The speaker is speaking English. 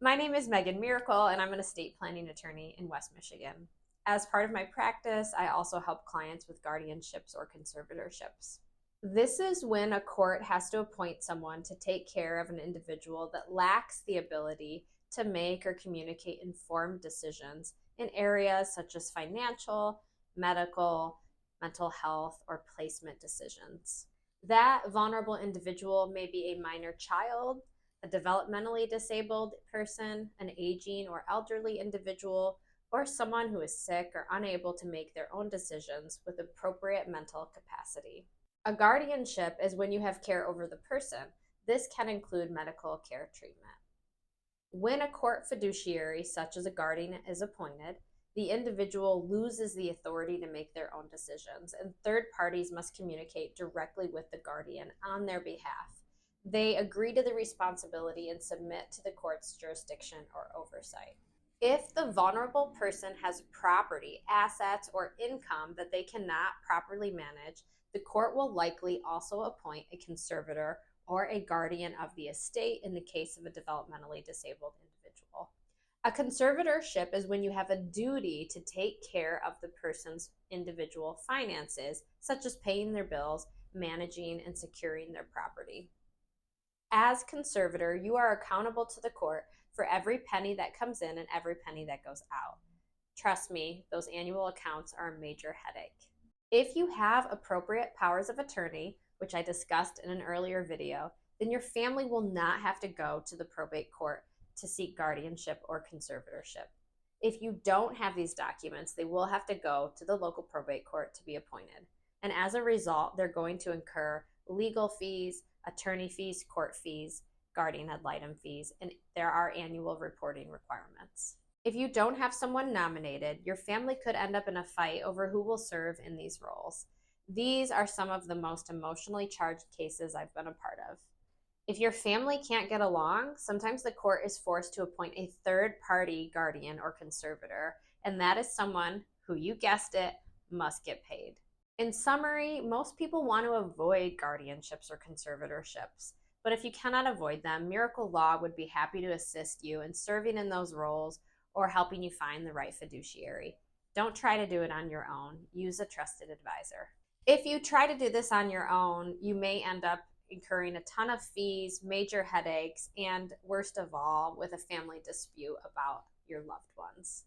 My name is Meaghan Miracle, and I'm an estate planning attorney in West Michigan. As part of my practice, I also help clients with guardianships or conservatorships. This is when a court has to appoint someone to take care of an individual that lacks the ability to make or communicate informed decisions in areas such as financial, medical, mental health, or placement decisions. That vulnerable individual may be a minor child, a developmentally disabled person, an aging or elderly individual, or someone who is sick or unable to make their own decisions with appropriate mental capacity. A guardianship is when you have care over the person. This can include medical care treatment. When a court fiduciary, such as a guardian, is appointed, the individual loses the authority to make their own decisions, and third parties must communicate directly with the guardian on their behalf. They agree to the responsibility and submit to the court's jurisdiction or oversight. If the vulnerable person has property, assets, or income that they cannot properly manage, the court will likely also appoint a conservator or a guardian of the estate in the case of a developmentally disabled individual. A conservatorship is when you have a duty to take care of the person's individual finances, such as paying their bills, managing, and securing their property. As conservator, you are accountable to the court for every penny that comes in and every penny that goes out. Trust me, those annual accounts are a major headache. If you have appropriate powers of attorney, which I discussed in an earlier video, then your family will not have to go to the probate court to seek guardianship or conservatorship. If you don't have these documents, they will have to go to the local probate court to be appointed. And as a result, they're going to incur legal fees, attorney fees, court fees, guardian ad litem fees, and there are annual reporting requirements. If you don't have someone nominated, your family could end up in a fight over who will serve in these roles. These are some of the most emotionally charged cases I've been a part of. If your family can't get along, sometimes the court is forced to appoint a third party guardian or conservator, and that is someone who, you guessed it, must get paid. In summary, most people want to avoid guardianships or conservatorships, but if you cannot avoid them, Miracle Law would be happy to assist you in serving in those roles or helping you find the right fiduciary. Don't try to do it on your own. Use a trusted advisor. If you try to do this on your own, you may end up incurring a ton of fees, major headaches, and worst of all, with a family dispute about your loved ones.